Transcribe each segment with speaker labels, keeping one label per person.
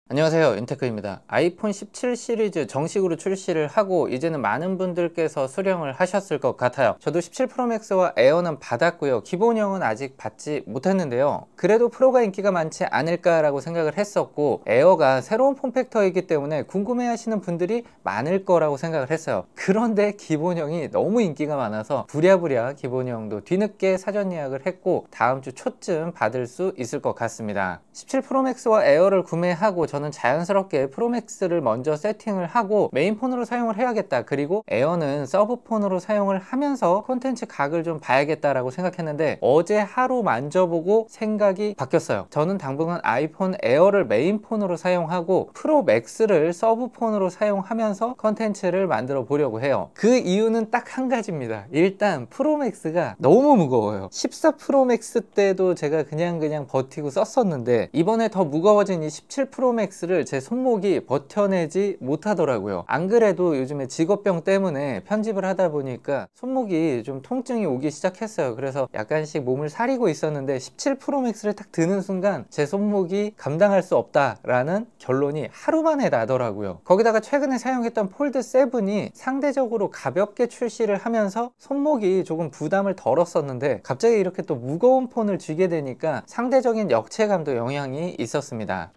Speaker 1: 안녕하세요, 윤테크입니다. 아이폰 17 시리즈 정식으로 출시를 하고 이제는 많은 분들께서 수령을 하셨을 것 같아요. 저도 17 프로맥스와 에어는 받았고요. 기본형은 아직 받지 못했는데요. 그래도 프로가 인기가 많지 않을까라고 생각을 했었고, 에어가 새로운 폼팩터이기 때문에 궁금해 하시는 분들이 많을 거라고 생각을 했어요. 그런데 기본형이 너무 인기가 많아서 부랴부랴 기본형도 뒤늦게 사전 예약을 했고 다음 주 초쯤 받을 수 있을 것 같습니다. 17 프로맥스와 에어를 구매하고 저는 자연스럽게 프로맥스를 먼저 세팅을 하고 메인폰으로 사용을 해야겠다, 그리고 에어는 서브폰으로 사용을 하면서 콘텐츠 각을 좀 봐야겠다라고 생각했는데 어제 하루 만져보고 생각이 바뀌었어요. 저는 당분간 아이폰 에어를 메인폰으로 사용하고 프로맥스를 서브폰으로 사용하면서 콘텐츠를 만들어 보려고 해요. 그 이유는 딱 한 가지입니다. 일단 프로맥스가 너무 무거워요. 14 프로맥스 때도 제가 그냥 버티고 썼었는데 이번에 더 무거워진 이 17 프로맥스를 제 손목이 버텨내지 못하더라고요. 안 그래도 요즘에 직업병 때문에 편집을 하다 보니까 손목이 좀 통증이 오기 시작했어요. 그래서 약간씩 몸을 사리고 있었는데 17 프로맥스를 딱 드는 순간 제 손목이 감당할 수 없다라는 결론이 하루 만에 나더라고요. 거기다가 최근에 사용했던 폴드 7이 상대적으로 가볍게 출시를 하면서 손목이 조금 부담을 덜었었는데 갑자기 이렇게 또 무거운 폰을 쥐게 되니까 상대적인 역체감도 영향이 있었습니다.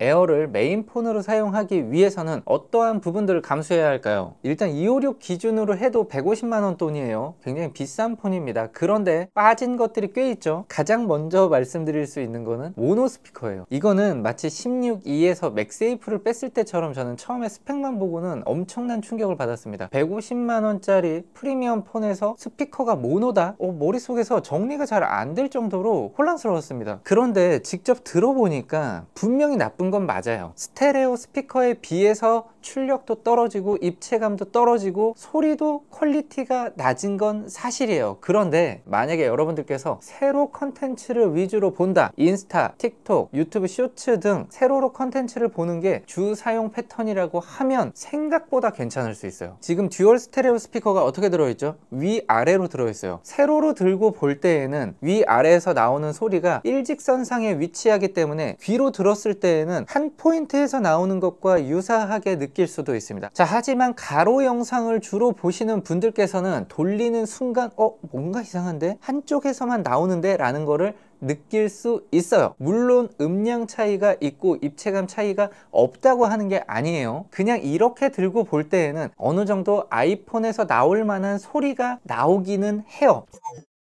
Speaker 1: 에어를 메인폰으로 사용하기 위해서는 어떠한 부분들을 감수해야 할까요? 일단 256 기준으로 해도 150만원 돈이에요. 굉장히 비싼 폰입니다. 그런데 빠진 것들이 꽤 있죠. 가장 먼저 말씀드릴 수 있는 거는 모노 스피커예요. 이거는 마치 16E에서 맥세이프를 뺐을 때처럼 저는 처음에 스펙만 보고는 엄청난 충격을 받았습니다. 150만원짜리 프리미엄 폰에서 스피커가 모노다? 머릿속에서 정리가 잘 안 될 정도로 혼란스러웠습니다. 그런데 직접 들어보니까 분명히 나쁜 건 맞아요. 스테레오 스피커에 비해서 출력도 떨어지고 입체감도 떨어지고 소리도 퀄리티가 낮은 건 사실이에요. 그런데 만약에 여러분들께서 세로 컨텐츠를 위주로 본다, 인스타, 틱톡, 유튜브 쇼츠 등 세로로 컨텐츠를 보는 게 주 사용 패턴이라고 하면 생각보다 괜찮을 수 있어요. 지금 듀얼 스테레오 스피커가 어떻게 들어있죠? 위아래로 들어있어요. 세로로 들고 볼 때에는 위아래에서 나오는 소리가 일직선상에 위치하기 때문에 귀로 들었을 때에는 한 포인트에서 나오는 것과 유사하게 느낄 수도 있습니다. 자, 하지만 가로 영상을 주로 보시는 분들께서는 돌리는 순간 뭔가 이상한데? 한쪽에서만 나오는데? 라는 거를 느낄 수 있어요. 물론 음량 차이가 있고 입체감 차이가 없다고 하는 게 아니에요. 그냥 이렇게 들고 볼 때에는 어느 정도 아이폰에서 나올 만한 소리가 나오기는 해요.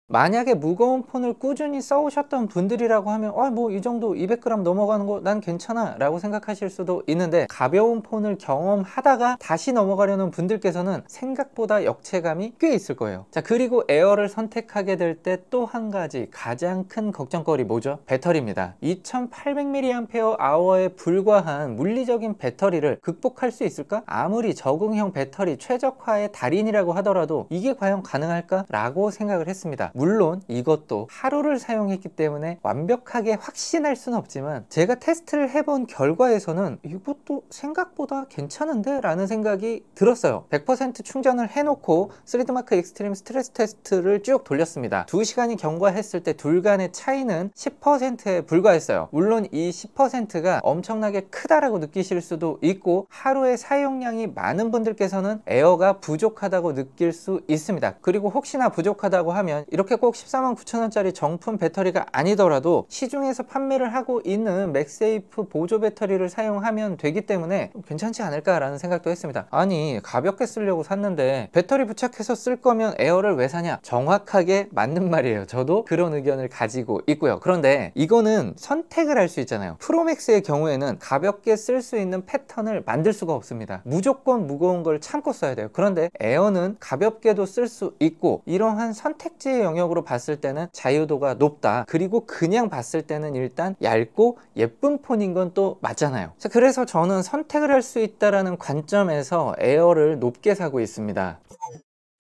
Speaker 1: 만약에 무거운 폰을 꾸준히 써오셨던 분들이라고 하면 뭐 이 정도 200g 넘어가는 거 난 괜찮아 라고 생각하실 수도 있는데, 가벼운 폰을 경험하다가 다시 넘어가려는 분들께서는 생각보다 역체감이 꽤 있을 거예요. 자, 그리고 에어를 선택하게 될 때 또 한 가지 가장 큰 걱정거리 뭐죠? 배터리입니다. 2800mAh에 불과한 물리적인 배터리를 극복할 수 있을까? 아무리 적응형 배터리 최적화의 달인이라고 하더라도 이게 과연 가능할까? 라고 생각을 했습니다. 물론 이것도 하루를 사용했기 때문에 완벽하게 확신할 수는 없지만 제가 테스트를 해본 결과에서는 이것도 생각보다 괜찮은데? 라는 생각이 들었어요. 100% 충전을 해놓고 스리드마크 익스트림 스트레스 테스트를 쭉 돌렸습니다. 2시간이 경과했을 때 둘 간의 차이는 10%에 불과했어요. 물론 이 10%가 엄청나게 크다라고 느끼실 수도 있고 하루에 사용량이 많은 분들께서는 에어가 부족하다고 느낄 수 있습니다. 그리고 혹시나 부족하다고 하면 이렇게 꼭 149,000원짜리 정품 배터리가 아니더라도 시중에서 판매를 하고 있는 맥세이프 보조 배터리를 사용하면 되기 때문에 괜찮지 않을까 라는 생각도 했습니다. 아니, 가볍게 쓰려고 샀는데 배터리 부착해서 쓸 거면 에어를 왜 사냐? 정확하게 맞는 말이에요. 저도 그런 의견을 가지고 있고요. 그런데 이거는 선택을 할 수 있잖아요. 프로맥스의 경우에는 가볍게 쓸 수 있는 패턴을 만들 수가 없습니다. 무조건 무거운 걸 참고 써야 돼요. 그런데 에어는 가볍게도 쓸 수 있고 이러한 선택지의 영역으로 봤을 때는 자유도가 높다. 그리고 그냥 봤을 때는 일단 얇고 예쁜 폰인 건 또 맞잖아요. 자, 그래서 저는 선택을 할 수 있다라는 관점에서 에어를 높게 사고 있습니다.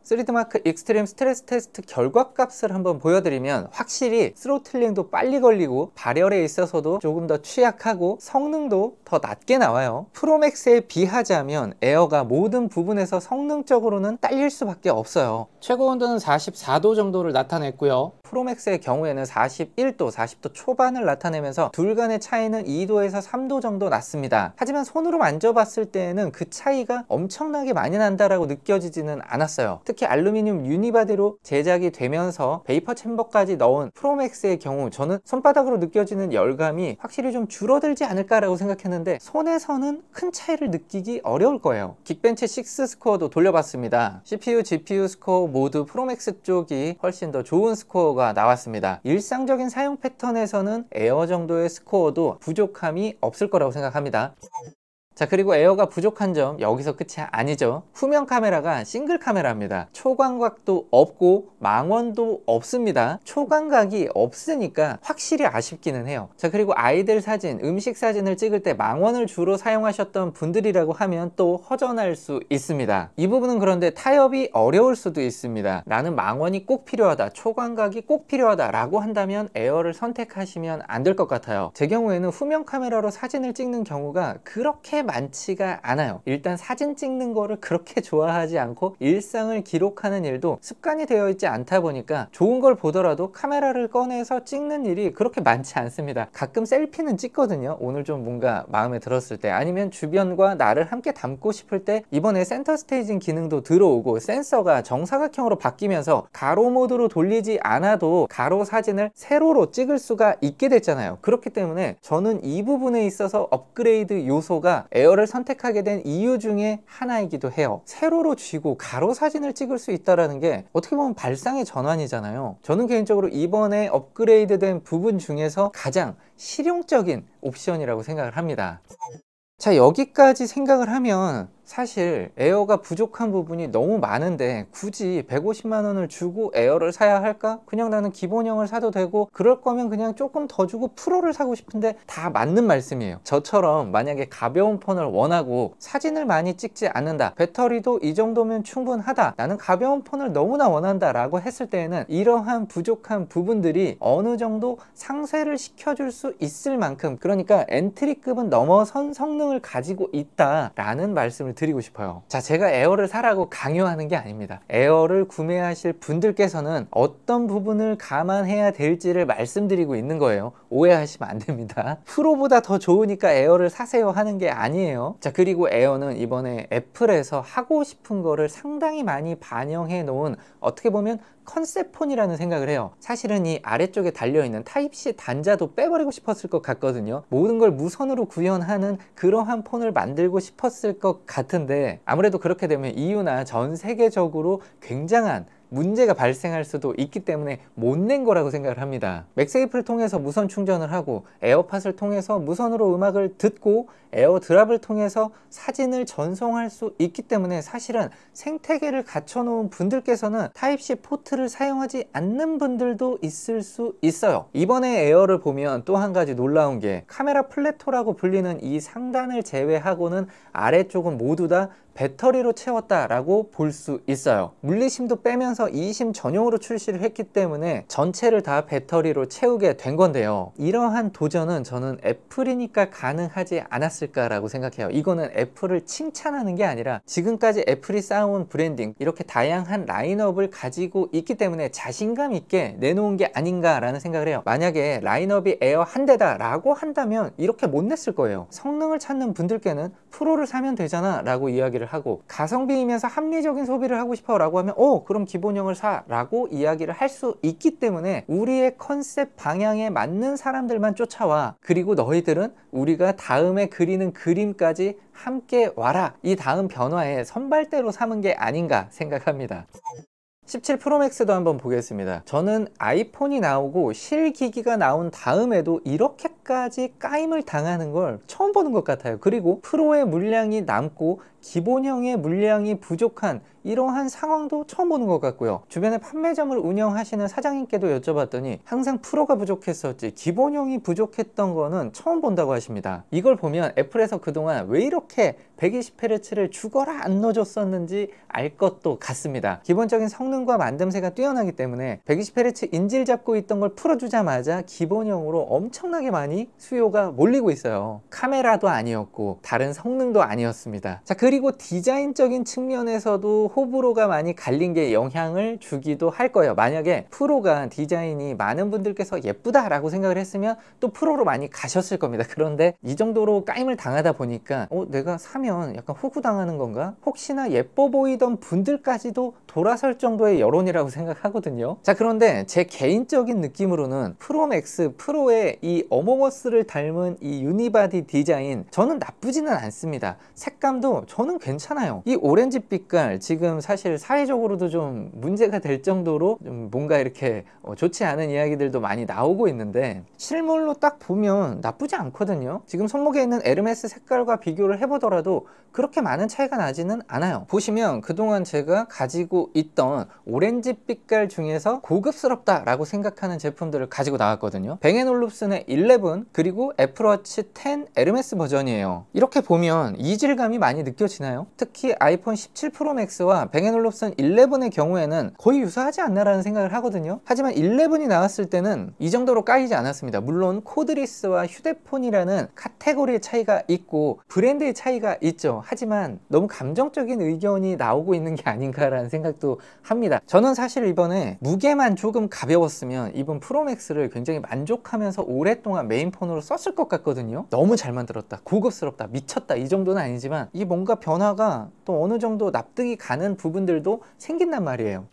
Speaker 1: 3D마크 익스트림 스트레스 테스트 결과값을 한번 보여드리면 확실히 스로틀링도 빨리 걸리고 발열에 있어서도 조금 더 취약하고 성능도 더 낮게 나와요. 프로맥스에 비하자면 에어가 모든 부분에서 성능적으로는 딸릴 수밖에 없어요. 최고 온도는 44도 정도를 나타냈고요. 프로맥스의 경우에는 41도, 40도 초반을 나타내면서 둘 간의 차이는 2도에서 3도 정도 났습니다. 하지만 손으로 만져봤을 때에는 그 차이가 엄청나게 많이 난다라고 느껴지지는 않았어요. 특히 알루미늄 유니바디로 제작이 되면서 베이퍼 챔버까지 넣은 프로맥스의 경우 저는 손바닥으로 느껴지는 열감이 확실히 좀 줄어들지 않을까라고 생각했는데 손에서는 큰 차이를 느끼기 어려울 거예요. 긱벤치 6 스코어도 돌려봤습니다. CPU, GPU 스코어 모두 프로맥스 쪽이 훨씬 더 좋은 스코어가 나왔습니다. 일상적인 사용 패턴에서는 에어 정도의 스코어도 부족함이 없을 거라고 생각합니다. 자, 그리고 에어가 부족한 점 여기서 끝이 아니죠. 후면 카메라가 싱글 카메라입니다. 초광각도 없고 망원도 없습니다. 초광각이 없으니까 확실히 아쉽기는 해요. 자, 그리고 아이들 사진, 음식 사진을 찍을 때 망원을 주로 사용하셨던 분들이라고 하면 또 허전할 수 있습니다. 이 부분은 그런데 타협이 어려울 수도 있습니다. 나는 망원이 꼭 필요하다, 초광각이 꼭 필요하다 라고 한다면 에어를 선택하시면 안 될 것 같아요. 제 경우에는 후면 카메라로 사진을 찍는 경우가 그렇게 많지가 않아요. 일단 사진 찍는 거를 그렇게 좋아하지 않고 일상을 기록하는 일도 습관이 되어 있지 않다 보니까 좋은 걸 보더라도 카메라를 꺼내서 찍는 일이 그렇게 많지 않습니다. 가끔 셀피는 찍거든요. 오늘 좀 뭔가 마음에 들었을 때, 아니면 주변과 나를 함께 담고 싶을 때. 이번에 센터 스테이징 기능도 들어오고 센서가 정사각형으로 바뀌면서 가로 모드로 돌리지 않아도 가로 사진을 세로로 찍을 수가 있게 됐잖아요. 그렇기 때문에 저는 이 부분에 있어서 업그레이드 요소가 에어를 선택하게 된 이유 중에 하나이기도 해요. 세로로 쥐고 가로 사진을 찍을 수 있다는 게 어떻게 보면 발상의 전환이잖아요. 저는 개인적으로 이번에 업그레이드된 부분 중에서 가장 실용적인 옵션이라고 생각을 합니다. 자, 여기까지 생각을 하면 사실 에어가 부족한 부분이 너무 많은데 굳이 150만 원을 주고 에어를 사야 할까? 그냥 나는 기본형을 사도 되고, 그럴 거면 그냥 조금 더 주고 프로를 사고 싶은데 다 맞는 말씀이에요. 저처럼 만약에 가벼운 폰을 원하고 사진을 많이 찍지 않는다, 배터리도 이 정도면 충분하다, 나는 가벼운 폰을 너무나 원한다 라고 했을 때에는 이러한 부족한 부분들이 어느 정도 상쇄를 시켜줄 수 있을 만큼, 그러니까 엔트리급은 넘어선 성능을 가지고 있다 라는 말씀을 드리고 싶어요. 자, 제가 에어를 사라고 강요하는 게 아닙니다. 에어를 구매하실 분들께서는 어떤 부분을 감안해야 될지를 말씀드리고 있는 거예요. 오해하시면 안 됩니다. 프로보다 더 좋으니까 에어를 사세요 하는 게 아니에요. 자, 그리고 에어는 이번에 애플에서 하고 싶은 거를 상당히 많이 반영해 놓은, 어떻게 보면 컨셉폰이라는 생각을 해요. 사실은 이 아래쪽에 달려있는 타입C 단자도 빼버리고 싶었을 것 같거든요. 모든 걸 무선으로 구현하는 그러한 폰을 만들고 싶었을 것 같은데, 아무래도 그렇게 되면 EU나 전 세계적으로 굉장한 문제가 발생할 수도 있기 때문에 못 낸 거라고 생각을 합니다. 맥세이프를 통해서 무선 충전을 하고 에어팟을 통해서 무선으로 음악을 듣고 에어드랍을 통해서 사진을 전송할 수 있기 때문에 사실은 생태계를 갖춰 놓은 분들께서는 타입C 포트를 사용하지 않는 분들도 있을 수 있어요. 이번에 에어를 보면 또 한 가지 놀라운 게, 카메라 플래토라고 불리는 이 상단을 제외하고는 아래쪽은 모두 다 배터리로 채웠다라고 볼 수 있어요. 물리심도 빼면서 이심 전용으로 출시를 했기 때문에 전체를 다 배터리로 채우게 된 건데요. 이러한 도전은 저는 애플이니까 가능하지 않았을까라고 생각해요. 이거는 애플을 칭찬하는 게 아니라 지금까지 애플이 쌓아온 브랜딩, 이렇게 다양한 라인업을 가지고 있기 때문에 자신감 있게 내놓은 게 아닌가라는 생각을 해요. 만약에 라인업이 에어 한 대다 라고 한다면 이렇게 못 냈을 거예요. 성능을 찾는 분들께는 프로를 사면 되잖아 라고 이야기를 하고, 가성비이면서 합리적인 소비를 하고 싶어 라고 하면 그럼 기본형을 사 라고 이야기를 할 수 있기 때문에 우리의 컨셉 방향에 맞는 사람들만 쫓아와, 그리고 너희들은 우리가 다음에 그리는 그림까지 함께 와라, 이 다음 변화에 선발대로 삼은 게 아닌가 생각합니다. 17 프로맥스도 한번 보겠습니다. 저는 아이폰이 나오고 실기기가 나온 다음에도 이렇게까지 까임을 당하는 걸 처음 보는 것 같아요. 그리고 프로의 물량이 남고 기본형의 물량이 부족한 이러한 상황도 처음 보는 것 같고요. 주변에 판매점을 운영하시는 사장님께도 여쭤봤더니 항상 프로가 부족했었지 기본형이 부족했던 거는 처음 본다고 하십니다. 이걸 보면 애플에서 그동안 왜 이렇게 120Hz를 죽어라 안 넣어줬었는지 알 것도 같습니다. 기본적인 성능과 만듦새가 뛰어나기 때문에 120Hz 인질 잡고 있던 걸 풀어주자마자 기본형으로 엄청나게 많이 수요가 몰리고 있어요. 카메라도 아니었고 다른 성능도 아니었습니다. 자, 그리고 디자인적인 측면에서도 호불호가 많이 갈린 게 영향을 주기도 할 거예요. 만약에 프로가 디자인이 많은 분들께서 예쁘다 라고 생각을 했으면 또 프로로 많이 가셨을 겁니다. 그런데 이 정도로 까임을 당하다 보니까 내가 사면 약간 호구당하는 건가? 혹시나 예뻐 보이던 분들까지도 돌아설 정도의 여론이라고 생각하거든요. 자, 그런데 제 개인적인 느낌으로는 프로맥스 프로의 이 어몽어스를 닮은 이 유니바디 디자인 저는 나쁘지는 않습니다. 색감도 저는 괜찮아요. 이 오렌지 빛깔 지금 사실 사회적으로도 좀 문제가 될 정도로 좀 뭔가 이렇게 좋지 않은 이야기들도 많이 나오고 있는데 실물로 딱 보면 나쁘지 않거든요. 지금 손목에 있는 에르메스 색깔과 비교를 해보더라도 그렇게 많은 차이가 나지는 않아요. 보시면 그동안 제가 가지고 있던 오렌지 빛깔 중에서 고급스럽다 라고 생각하는 제품들을 가지고 나왔거든요. 뱅앤올룹슨의 11 그리고 애플워치 10 에르메스 버전이에요. 이렇게 보면 이질감이 많이 느껴지나요? 특히 아이폰 17 프로 맥스와 뱅앤올룹슨 11의 경우에는 거의 유사하지 않나 라는 생각을 하거든요. 하지만 11이 나왔을 때는 이 정도로 까이지 않았습니다. 물론 코드리스와 휴대폰이라는 카테고리의 차이가 있고 브랜드의 차이가 있죠. 하지만 너무 감정적인 의견이 나오고 있는 게 아닌가라는 생각도 합니다. 저는 사실 이번에 무게만 조금 가벼웠으면 이번 프로맥스를 굉장히 만족하면서 오랫동안 메인폰으로 썼을 것 같거든요. 너무 잘 만들었다, 고급스럽다, 미쳤다 이 정도는 아니지만 이 뭔가 변화가 또 어느 정도 납득이 가는 부분들도 생긴단 말이에요.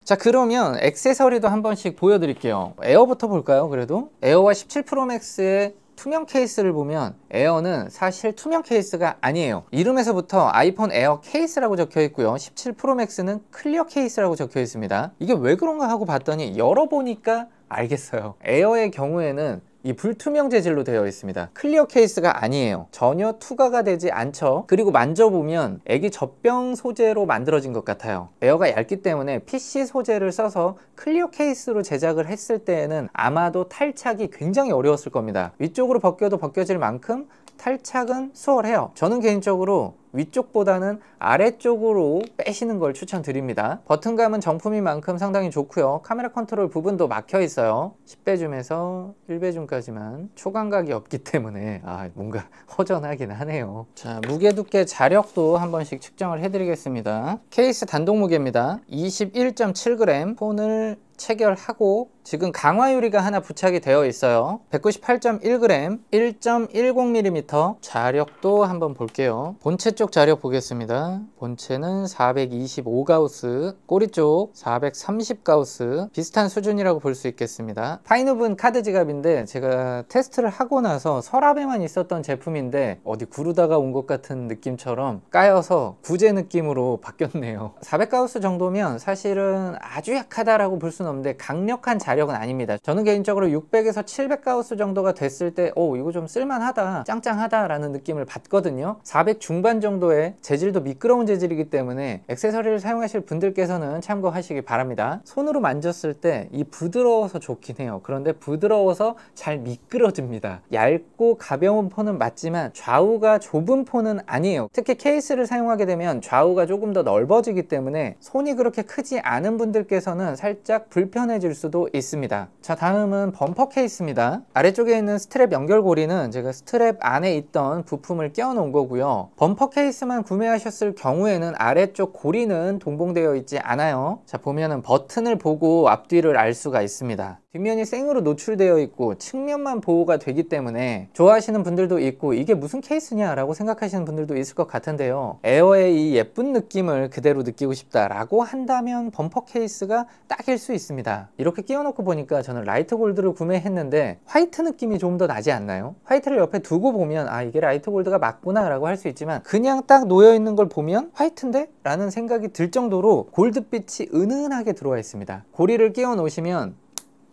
Speaker 1: 자, 그러면 액세서리도 한 번씩 보여드릴게요. 에어부터 볼까요? 그래도 에어와 17 프로맥스의 투명 케이스를 보면 에어는 사실 투명 케이스가 아니에요. 이름에서부터 아이폰 에어 케이스라고 적혀 있고요. 17 프로맥스는 클리어 케이스라고 적혀 있습니다. 이게 왜 그런가 하고 봤더니 열어보니까 알겠어요. 에어의 경우에는 이 불투명 재질로 되어 있습니다. 클리어 케이스가 아니에요. 전혀 투과가 되지 않죠. 그리고 만져보면 애기 젖병 소재로 만들어진 것 같아요. 에어가 얇기 때문에 PC 소재를 써서 클리어 케이스로 제작을 했을 때에는 아마도 탈착이 굉장히 어려웠을 겁니다. 위쪽으로 벗겨도 벗겨질 만큼 탈착은 수월해요. 저는 개인적으로 위쪽보다는 아래쪽으로 빼시는 걸 추천드립니다. 버튼감은 정품인 만큼 상당히 좋고요. 카메라 컨트롤 부분도 막혀 있어요. 10배 줌에서 1배 줌까지만 초광각이 없기 때문에 뭔가 허전하긴 하네요. 자, 무게 두께 자력도 한 번씩 측정을 해드리겠습니다. 케이스 단독 무게입니다. 21.7g. 폰을 체결하고 지금 강화 유리가 하나 부착이 되어 있어요. 198.1g, 1.10mm. 자력도 한번 볼게요. 본체 쪽 자력 보겠습니다. 본체는 425가우스, 꼬리 쪽 430가우스, 비슷한 수준이라고 볼 수 있겠습니다. 파인우븐 카드 지갑인데 제가 테스트를 하고 나서 서랍에만 있었던 제품인데 어디 구르다가 온 것 같은 느낌처럼 까여서 구제 느낌으로 바뀌었네요. 400가우스 정도면 사실은 아주 약하다라고 볼 수는 없는데 강력한 자력은 아닙니다. 저는 개인적으로 600에서 700가우스 정도가 됐을 때 이거 좀 쓸만하다, 짱짱하다 라는 느낌을 받거든요. 400 중반 정도의 재질도 미끄러운 재질이기 때문에 액세서리를 사용하실 분들께서는 참고하시기 바랍니다. 손으로 만졌을 때 이 부드러워서 좋긴 해요. 그런데 부드러워서 잘 미끄러집니다. 얇고 가벼운 폰은 맞지만 좌우가 좁은 폰은 아니에요. 특히 케이스를 사용하게 되면 좌우가 조금 더 넓어지기 때문에 손이 그렇게 크지 않은 분들께서는 살짝 불편해질 수도 있습니다. 자, 다음은 범퍼 케이스입니다. 아래쪽에 있는 스트랩 연결고리는 제가 스트랩 안에 있던 부품을 끼워 놓은 거고요. 범퍼 케이스만 구매하셨을 경우에는 아래쪽 고리는 동봉되어 있지 않아요. 자, 보면은 버튼을 보고 앞뒤를 알 수가 있습니다. 뒷면이 생으로 노출되어 있고 측면만 보호가 되기 때문에 좋아하시는 분들도 있고 이게 무슨 케이스냐 라고 생각하시는 분들도 있을 것 같은데요. 에어의 이 예쁜 느낌을 그대로 느끼고 싶다 라고 한다면 범퍼 케이스가 딱일 수 있습니다. 이렇게 끼워놓고 보니까 저는 라이트 골드를 구매했는데 화이트 느낌이 좀 더 나지 않나요? 화이트를 옆에 두고 보면 이게 라이트 골드가 맞구나 라고 할 수 있지만 그냥 딱 놓여 있는 걸 보면 화이트인데? 라는 생각이 들 정도로 골드빛이 은은하게 들어와 있습니다. 고리를 끼워 놓으시면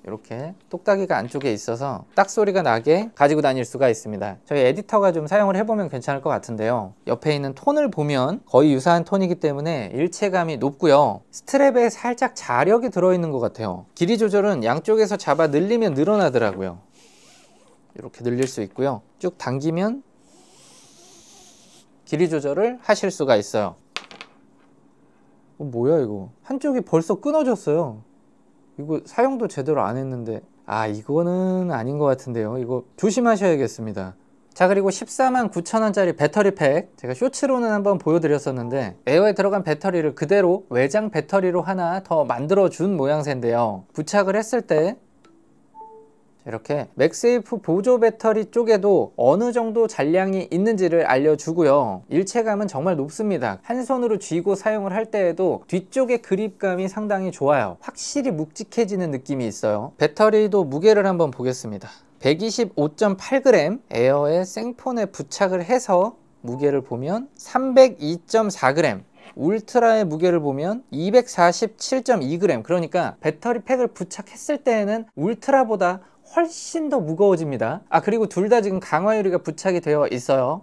Speaker 1: 이렇게 똑딱이가 안쪽에 있어서 딱 소리가 나게 가지고 다닐 수가 있습니다. 저희 에디터가 좀 사용을 해보면 괜찮을 것 같은데요. 옆에 있는 톤을 보면 거의 유사한 톤이기 때문에 일체감이 높고요. 스트랩에 살짝 자력이 들어있는 것 같아요. 길이 조절은 양쪽에서 잡아 늘리면 늘어나더라고요. 이렇게 늘릴 수 있고요. 쭉 당기면 길이 조절을 하실 수가 있어요. 뭐야 이거, 한쪽이 벌써 끊어졌어요. 이거 사용도 제대로 안 했는데, 이거는 아닌 것 같은데요. 이거 조심하셔야겠습니다. 자, 그리고 149,000원짜리 배터리 팩, 제가 쇼츠로는 한번 보여드렸었는데 에어에 들어간 배터리를 그대로 외장 배터리로 하나 더 만들어 준 모양새인데요. 부착을 했을 때 이렇게 맥세이프 보조 배터리 쪽에도 어느 정도 잔량이 있는지를 알려주고요. 일체감은 정말 높습니다. 한 손으로 쥐고 사용을 할 때에도 뒤쪽의 그립감이 상당히 좋아요. 확실히 묵직해지는 느낌이 있어요. 배터리도 무게를 한번 보겠습니다. 125.8g, 에어에 생폰에 부착을 해서 무게를 보면 302.4g, 울트라의 무게를 보면 247.2g, 그러니까 배터리 팩을 부착했을 때에는 울트라보다 훨씬 더 무거워집니다. 그리고 둘 다 지금 강화 유리가 부착이 되어 있어요.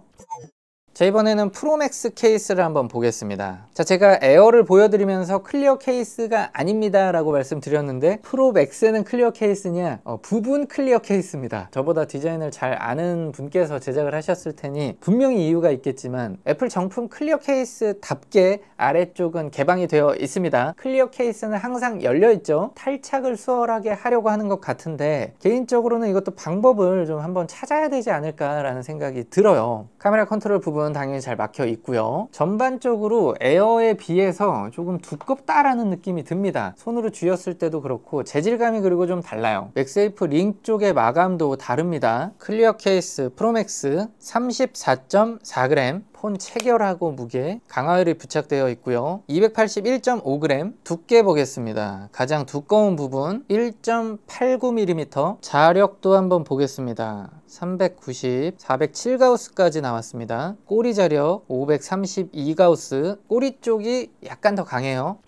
Speaker 1: 자, 이번에는 프로맥스 케이스를 한번 보겠습니다. 자, 제가 에어를 보여드리면서 클리어 케이스가 아닙니다 라고 말씀드렸는데, 프로맥스는 클리어 케이스냐? 부분 클리어 케이스입니다. 저보다 디자인을 잘 아는 분께서 제작을 하셨을 테니 분명히 이유가 있겠지만, 애플 정품 클리어 케이스답게 아래쪽은 개방이 되어 있습니다. 클리어 케이스는 항상 열려있죠. 탈착을 수월하게 하려고 하는 것 같은데, 개인적으로는 이것도 방법을 좀 한번 찾아야 되지 않을까 라는 생각이 들어요. 카메라 컨트롤 부분 당연히 잘 막혀 있고요. 전반적으로 에어에 비해서 조금 두껍다라는 느낌이 듭니다. 손으로 쥐었을 때도 그렇고 재질감이 그리고 좀 달라요. 맥세이프 링 쪽의 마감도 다릅니다. 클리어 케이스 프로맥스 34.4g, 폰 체결하고 무게 강화율이 부착되어 있고요. 281.5g, 두께 보겠습니다. 가장 두꺼운 부분 1.89mm, 자력도 한번 보겠습니다. 390, 407가우스까지 나왔습니다. 꼬리 자력 532가우스, 꼬리 쪽이 약간 더 강해요.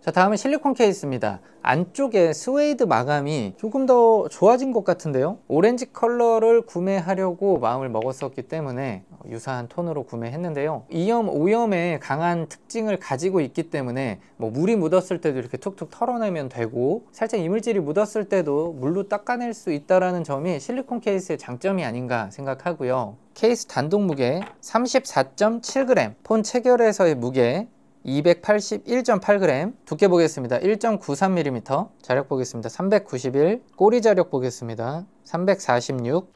Speaker 1: 자, 다음은 실리콘 케이스입니다. 안쪽에 스웨이드 마감이 조금 더 좋아진 것 같은데요. 오렌지 컬러를 구매하려고 마음을 먹었었기 때문에 유사한 톤으로 구매했는데요. 이염 오염의 강한 특징을 가지고 있기 때문에 물이 묻었을 때도 이렇게 툭툭 털어내면 되고, 살짝 이물질이 묻었을 때도 물로 닦아낼 수 있다는 점이 실리콘 케이스의 장점이 아닌가 생각하고요. 케이스 단독 무게 34.7g, 폰 체결에서의 무게 281.8g, 두께 보겠습니다. 1.93mm, 자력 보겠습니다. 391, 꼬리 자력 보겠습니다. 346.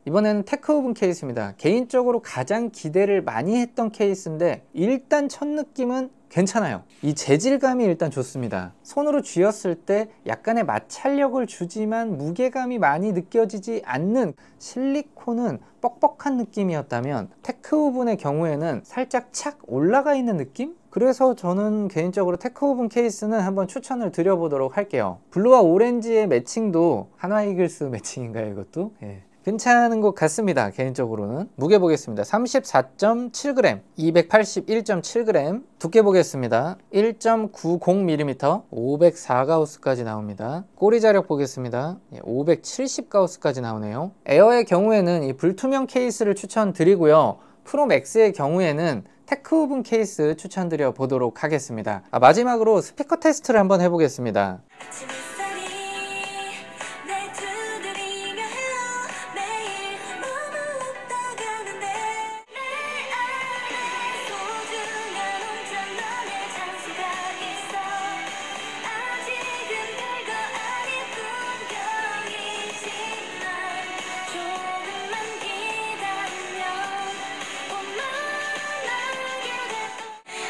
Speaker 1: 이번에는 테크오븐 케이스입니다. 개인적으로 가장 기대를 많이 했던 케이스인데 일단 첫 느낌은 괜찮아요. 이 재질감이 일단 좋습니다. 손으로 쥐었을 때 약간의 마찰력을 주지만 무게감이 많이 느껴지지 않는, 실리콘은 뻑뻑한 느낌이었다면 테크오븐의 경우에는 살짝 착 올라가 있는 느낌? 그래서 저는 개인적으로 테크오븐 케이스는 한번 추천을 드려보도록 할게요. 블루와 오렌지의 매칭도 한화이글스 매칭인가요, 이것도? 예. 괜찮은 것 같습니다. 개인적으로는. 무게 보겠습니다. 34.7g, 281.7g, 두께 보겠습니다. 1.90mm, 504가우스까지 나옵니다. 꼬리 자력 보겠습니다. 570가우스까지 나오네요. 에어의 경우에는 이 불투명 케이스를 추천드리고요. 프로맥스의 경우에는 테크오븐 케이스 추천드려 보도록 하겠습니다. 마지막으로 스피커 테스트를 한번 해보겠습니다.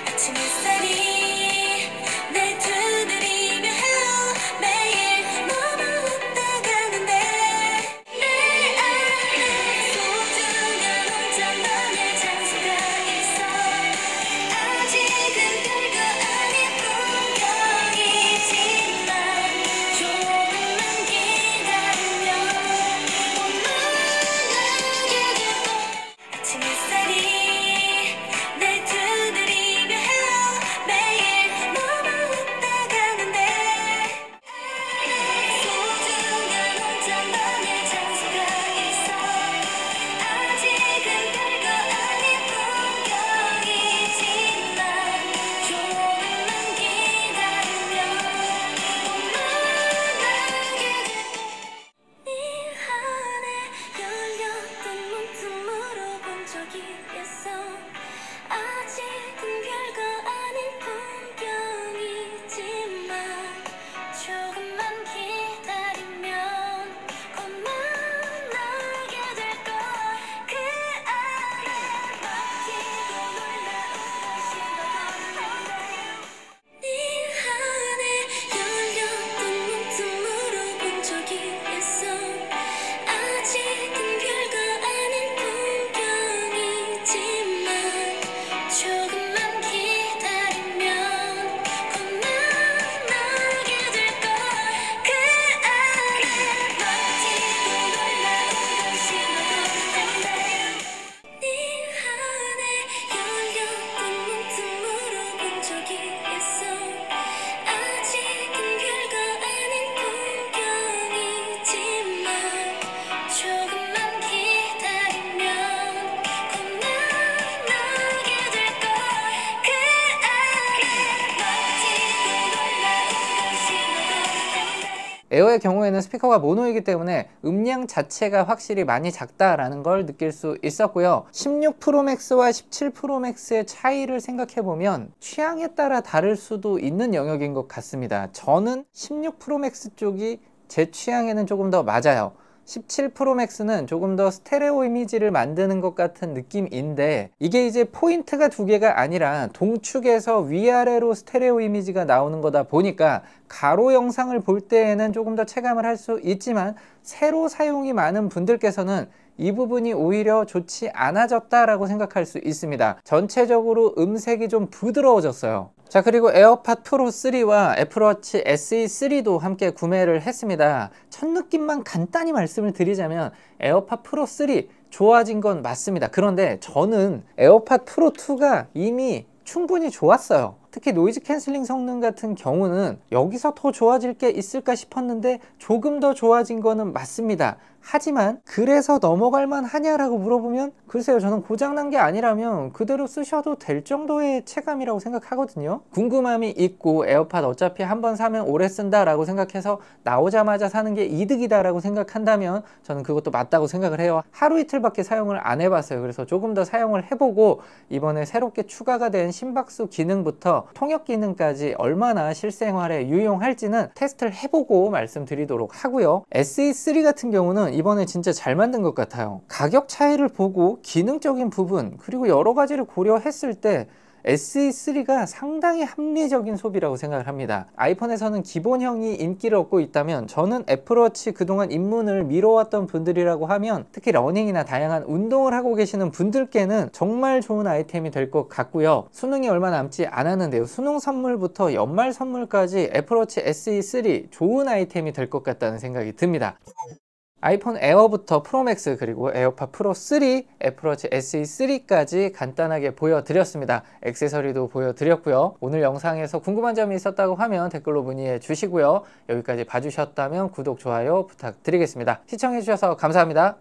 Speaker 2: 아침 햇살이 날 두드리며 hello
Speaker 1: 에어의 경우에는 스피커가 모노이기 때문에 음량 자체가 확실히 많이 작다라는 걸 느낄 수 있었고요. 16 프로맥스와 17 프로맥스의 차이를 생각해보면 취향에 따라 다를 수도 있는 영역인 것 같습니다. 저는 16 프로맥스 쪽이 제 취향에는 조금 더 맞아요. 17 프로맥스는 조금 더 스테레오 이미지를 만드는 것 같은 느낌인데, 이게 이제 포인트가 두 개가 아니라 동축에서 위아래로 스테레오 이미지가 나오는 거다 보니까 가로 영상을 볼 때에는 조금 더 체감을 할 수 있지만, 세로 사용이 많은 분들께서는 이 부분이 오히려 좋지 않아졌다라고 생각할 수 있습니다. 전체적으로 음색이 좀 부드러워졌어요. 자, 그리고 에어팟 프로 3와 애플워치 SE3도 함께 구매를 했습니다. 첫 느낌만 간단히 말씀을 드리자면 에어팟 프로 3 좋아진 건 맞습니다. 그런데 저는 에어팟 프로 2가 이미 충분히 좋았어요. 특히 노이즈 캔슬링 성능 같은 경우는 여기서 더 좋아질 게 있을까 싶었는데 조금 더 좋아진 거는 맞습니다. 하지만 그래서 넘어갈 만 하냐라고 물어보면 글쎄요, 저는 고장난 게 아니라면 그대로 쓰셔도 될 정도의 체감이라고 생각하거든요. 궁금함이 있고 에어팟 어차피 한번 사면 오래 쓴다 라고 생각해서 나오자마자 사는 게 이득이다 라고 생각한다면 저는 그것도 맞다고 생각을 해요. 하루 이틀밖에 사용을 안 해봤어요. 그래서 조금 더 사용을 해보고 이번에 새롭게 추가가 된 심박수 기능부터 통역 기능까지 얼마나 실생활에 유용할지는 테스트를 해보고 말씀드리도록 하고요. SE3 같은 경우는 이번에 진짜 잘 만든 것 같아요. 가격 차이를 보고 기능적인 부분 그리고 여러 가지를 고려했을 때 SE3가 상당히 합리적인 소비라고 생각을 합니다. 아이폰에서는 기본형이 인기를 얻고 있다면 저는 애플워치 그동안 입문을 미뤄왔던 분들이라고 하면 특히 러닝이나 다양한 운동을 하고 계시는 분들께는 정말 좋은 아이템이 될 것 같고요. 수능이 얼마 남지 않았는데요. 수능 선물부터 연말 선물까지 애플워치 SE3 좋은 아이템이 될 것 같다는 생각이 듭니다. 아이폰 에어부터 프로맥스 그리고 에어팟 프로 3, 애플워치 SE3까지 간단하게 보여드렸습니다. 액세서리도 보여드렸고요. 오늘 영상에서 궁금한 점이 있었다고 하면 댓글로 문의해 주시고요. 여기까지 봐주셨다면 구독, 좋아요 부탁드리겠습니다. 시청해주셔서 감사합니다.